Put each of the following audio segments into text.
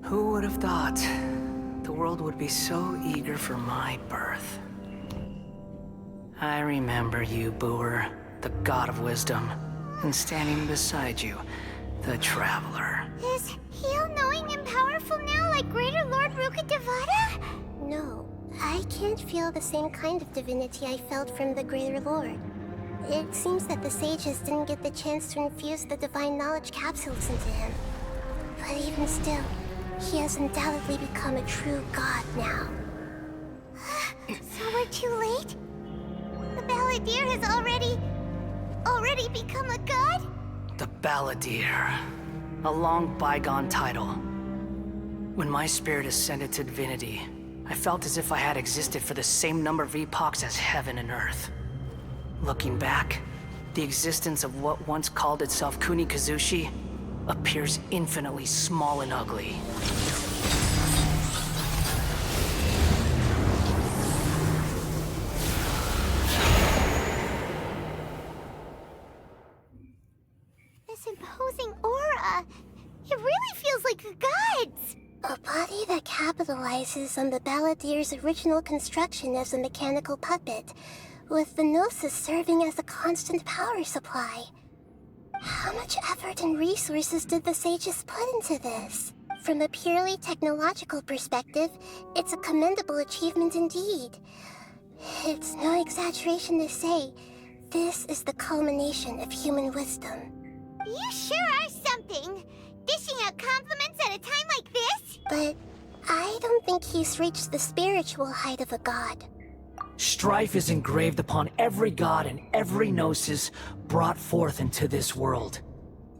Who would have thought the world would be so eager for my birth? I remember you, Booer, the god of wisdom, and standing beside you, the traveler. Is he all-knowing and powerful now, like Greater Lord Rukkhadevata? No, I can't feel the same kind of divinity I felt from the Greater Lord. It seems that the sages didn't get the chance to infuse the divine knowledge capsules into him. But even still, he has undoubtedly become a true god now. So we're too late? The Balladeer has already become a god? The Balladeer. A long bygone title. When my spirit ascended to divinity, I felt as if I had existed for the same number of epochs as heaven and earth. Looking back, the existence of what once called itself Kunikazushi appears infinitely small and ugly. This imposing aura, it really feels like the gods! A body that capitalizes on the Balladeer's original construction as a mechanical puppet, with the Gnosis serving as a constant power supply. How much effort and resources did the sages put into this? From a purely technological perspective, it's a commendable achievement indeed. It's no exaggeration to say, this is the culmination of human wisdom. You sure are something! Dishing out compliments at a time like this? But I don't think he's reached the spiritual height of a god. Strife is engraved upon every god and every gnosis brought forth into this world.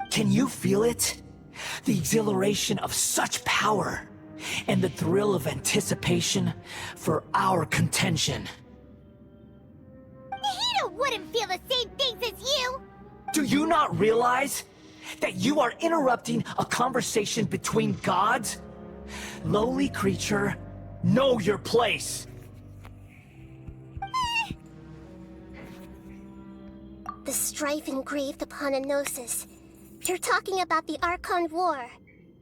Can you feel it? The exhilaration of such power, and the thrill of anticipation for our contention. Nahida wouldn't feel the same things as you! Do you not realize that you are interrupting a conversation between gods? Lowly creature, know your place! The strife engraved upon a gnosis. You're talking about the Archon War.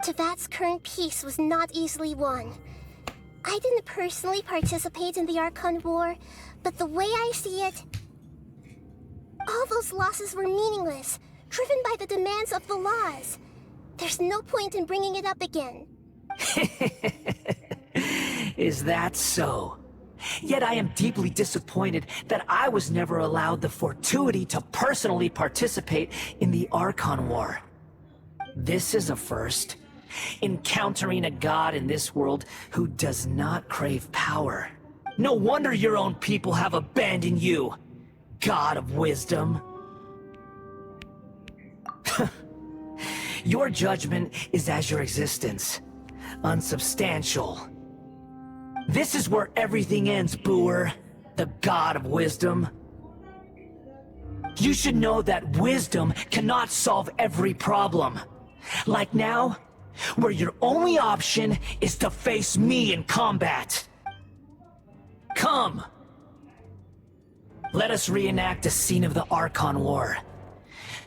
Tevat's current peace was not easily won. I didn't personally participate in the Archon War, but the way I see it, all those losses were meaningless, driven by the demands of the laws. There's no point in bringing it up again. Is that so? Yet I am deeply disappointed that I was never allowed the fortuity to personally participate in the Archon War. This is a first. Encountering a god in this world who does not crave power. No wonder your own people have abandoned you, god of wisdom. Your judgment is as your existence, unsubstantial. This is where everything ends, Booer, the god of wisdom. You should know that wisdom cannot solve every problem. Like now, where your only option is to face me in combat. Come! Let us reenact a scene of the Archon War.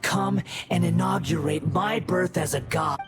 Come and inaugurate my birth as a god.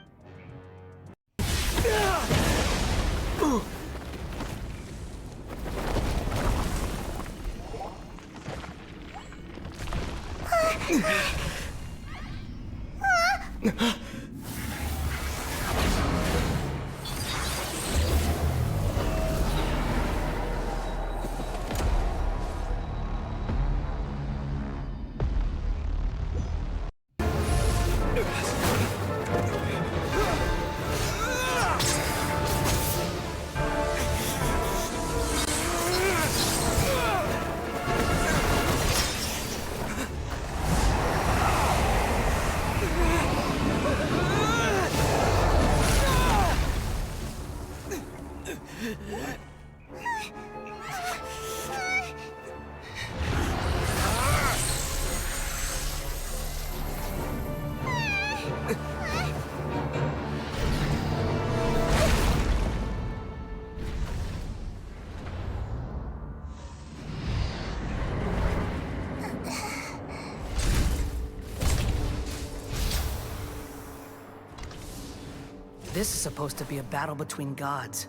This is supposed to be a battle between gods,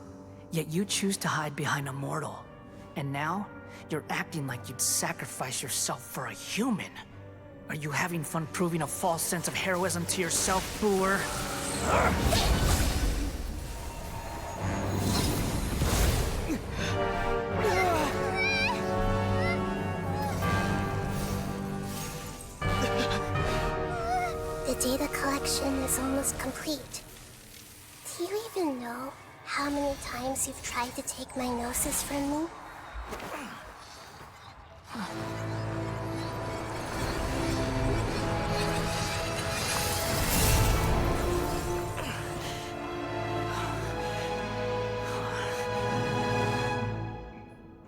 yet you choose to hide behind a mortal. And now, you're acting like you'd sacrifice yourself for a human. Are you having fun proving a false sense of heroism to yourself, Booer? The data collection is almost complete. Do you even know how many times you've tried to take my gnosis from me?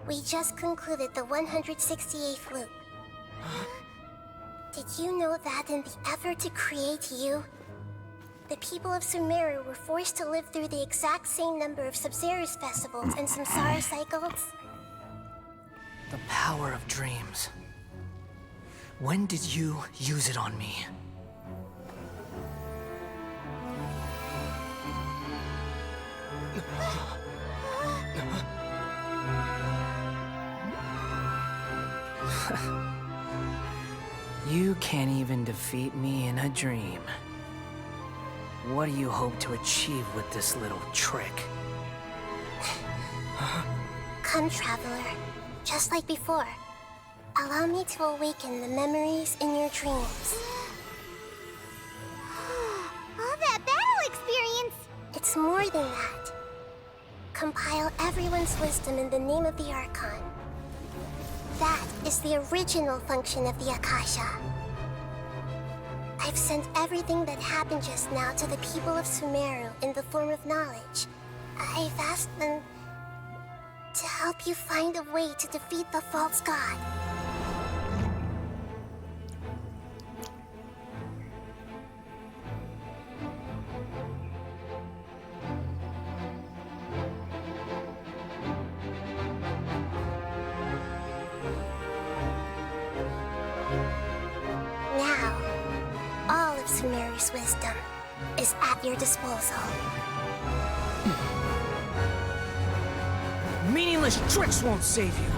We just concluded the 168th loop. Did you know that in the effort to create you, the people of Sumeru were forced to live through the exact same number of Sub-Zerus festivals and samsara cycles? The power of dreams. When did you use it on me? You can't even defeat me in a dream. What do you hope to achieve with this little trick? Come, Traveler. Just like before. Allow me to awaken the memories in your dreams. All that battle experience! It's more than that. Compile everyone's wisdom in the name of the Archon. That is the original function of the Akasha. I've sent everything that happened just now to the people of Sumeru in the form of knowledge. I've asked them to help you find a way to defeat the false god. Now, all of Sumeru's wisdom is at your disposal. Meaningless tricks won't save you.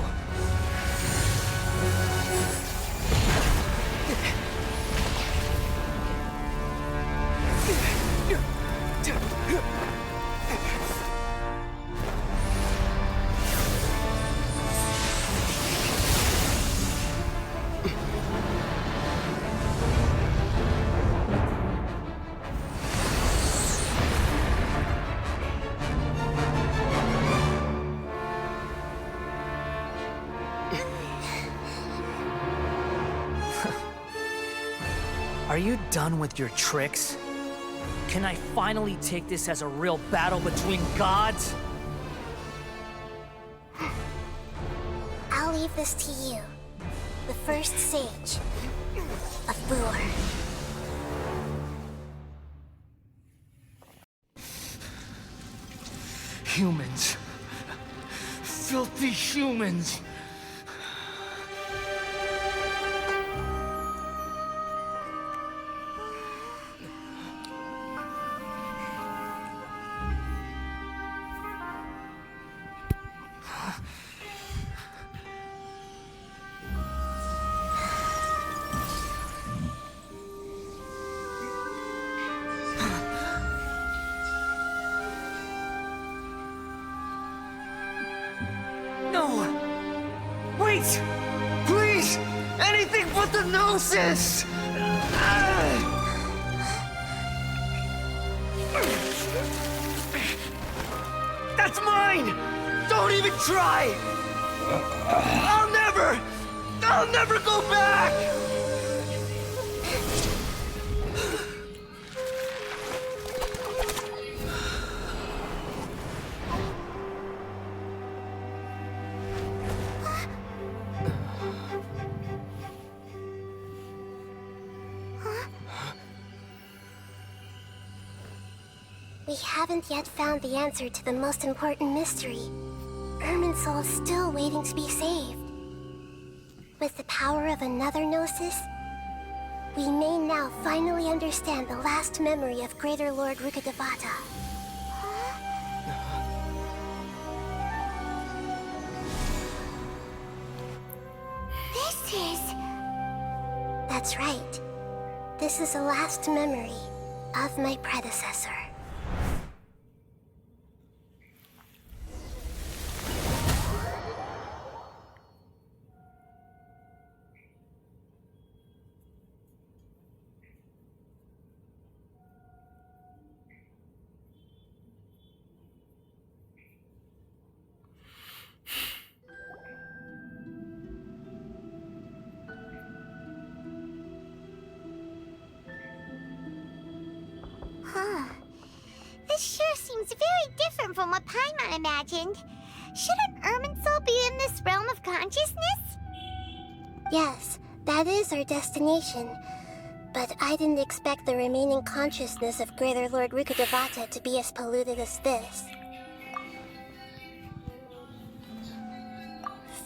Are you done with your tricks? Can I finally take this as a real battle between gods? I'll leave this to you, the first sage of Booer. Humans. Filthy humans. No! Wait! Please! Anything but the Gnosis! That's mine! Don't even try! I'll never go back! We haven't yet found the answer to the most important mystery. Irminsul is still waiting to be saved. With the power of another Gnosis, we may now finally understand the last memory of Greater Lord Rukkhadevata. That's right. This is the last memory of my predecessor. Huh. This sure seems very different from what Paimon imagined. Shouldn't Irminsul be in this realm of consciousness? Yes, that is our destination. But I didn't expect the remaining consciousness of Greater Lord Rukkhadevata to be as polluted as this.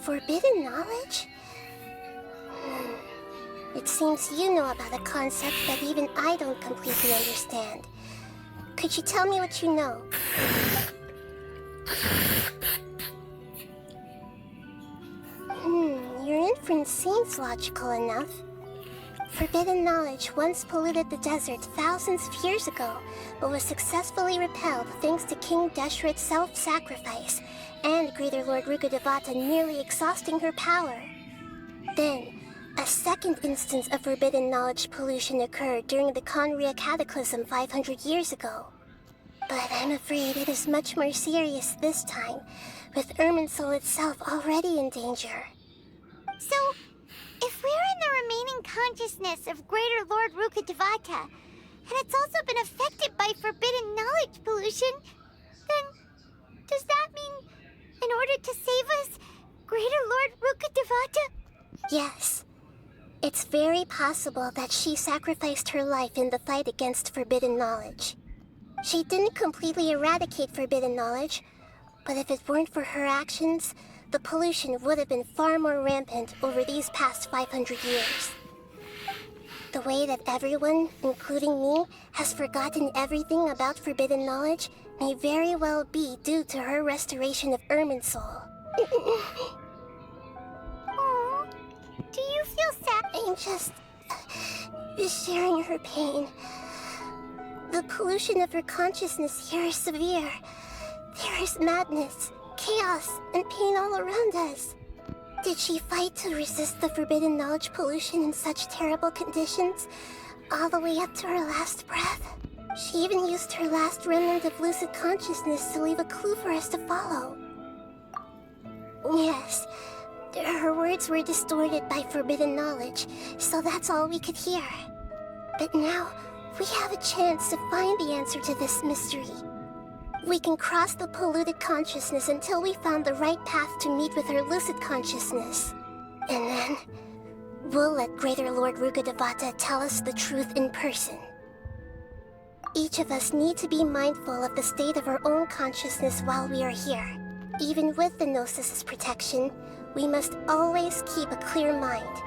Forbidden knowledge? It seems you know about a concept that even I don't completely understand. Could you tell me what you know? Your inference seems logical enough. Forbidden knowledge once polluted the desert thousands of years ago, but was successfully repelled thanks to King Deshret's self-sacrifice and Greater Lord Rukkhadevata nearly exhausting her power. Then, a second instance of forbidden knowledge pollution occurred during the Conria Cataclysm 500 years ago. But I'm afraid it is much more serious this time, with Irminsul itself already in danger. So, if we're in the remaining consciousness of Greater Lord Rukkhadevata, and it's also been affected by forbidden knowledge pollution, then does that mean, in order to save us, Greater Lord Rukkhadevata? Yes. It's very possible that she sacrificed her life in the fight against forbidden knowledge. She didn't completely eradicate forbidden knowledge, but if it weren't for her actions, the pollution would have been far more rampant over these past 500 years. The way that everyone, including me, has forgotten everything about forbidden knowledge may very well be due to her restoration of Irminsul. Aww. Do you feel sad? I'm just sharing her pain. The pollution of her consciousness here is severe. There is madness, chaos, and pain all around us. Did she fight to resist the forbidden knowledge pollution in such terrible conditions, all the way up to her last breath? She even used her last remnant of lucid consciousness to leave a clue for us to follow. Yes, her words were distorted by forbidden knowledge, so that's all we could hear. But now, we have a chance to find the answer to this mystery. We can cross the polluted consciousness until we found the right path to meet with her lucid consciousness. And then, we'll let Greater Lord Rukkhadevata tell us the truth in person. Each of us need to be mindful of the state of our own consciousness while we are here. Even with the Gnosis's protection, we must always keep a clear mind.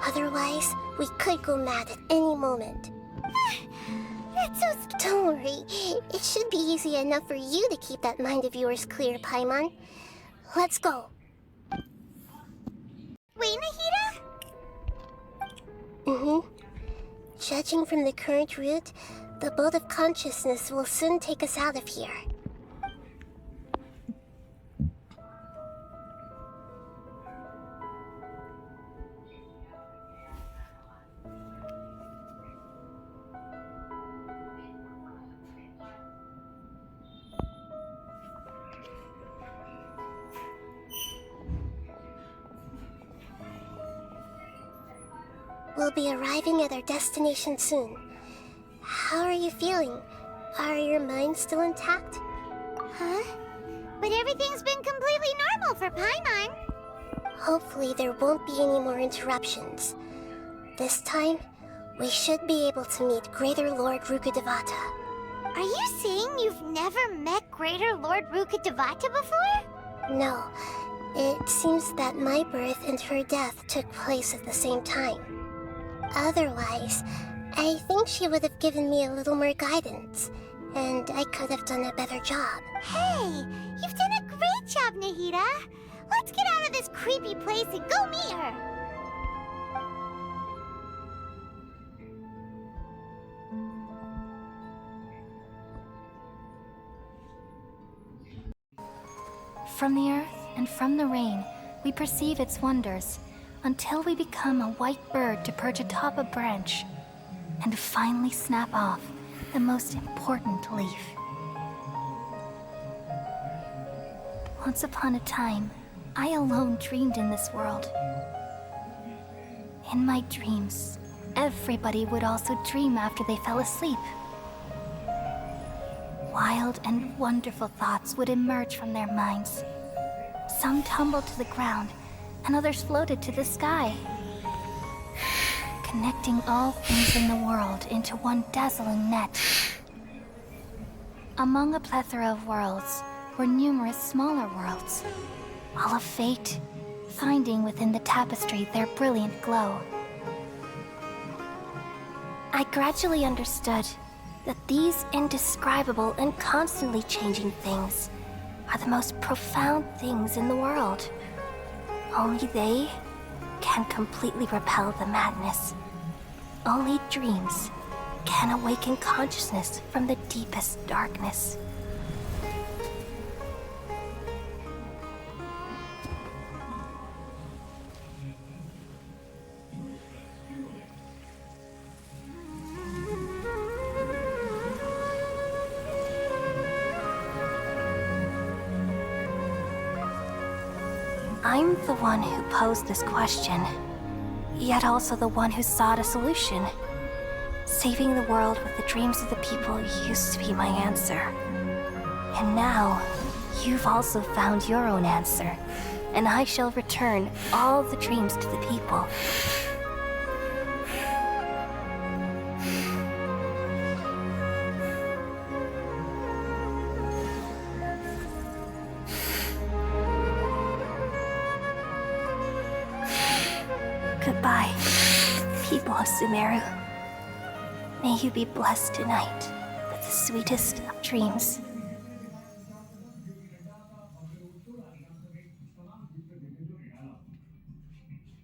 Otherwise, we could go mad at any moment. That's so Don't worry. It should be easy enough for you to keep that mind of yours clear, Paimon. Let's go. Wait, Nahida? Judging from the current route, the boat of consciousness will soon take us out of here. We'll be arriving at our destination soon. How are you feeling? Are your minds still intact? Huh? But everything's been completely normal for Paimon. Hopefully there won't be any more interruptions. This time, we should be able to meet Greater Lord Rukkhadevata. Are you saying you've never met Greater Lord Rukkhadevata before? No. It seems that my birth and her death took place at the same time. Otherwise, I think she would have given me a little more guidance, and I could have done a better job. Hey, you've done a great job, Nahida. Let's get out of this creepy place and go meet her. From the earth and from the rain, we perceive its wonders, until we become a white bird to perch atop a branch, and finally snap off the most important leaf. Once upon a time, I alone dreamed in this world. In my dreams, everybody would also dream after they fell asleep. Wild and wonderful thoughts would emerge from their minds. Some tumbled to the ground, and others floated to the sky, connecting all things in the world into one dazzling net. Among a plethora of worlds were numerous smaller worlds, all of fate, finding within the tapestry their brilliant glow. I gradually understood that these indescribable and constantly changing things are the most profound things in the world. Only they can completely repel the madness. Only dreams can awaken consciousness from the deepest darkness. I'm the one who posed this question, yet also the one who sought a solution. Saving the world with the dreams of the people used to be my answer. And now, you've also found your own answer, and I shall return all the dreams to the people. Goodbye, people of Sumeru. May you be blessed tonight with the sweetest of dreams.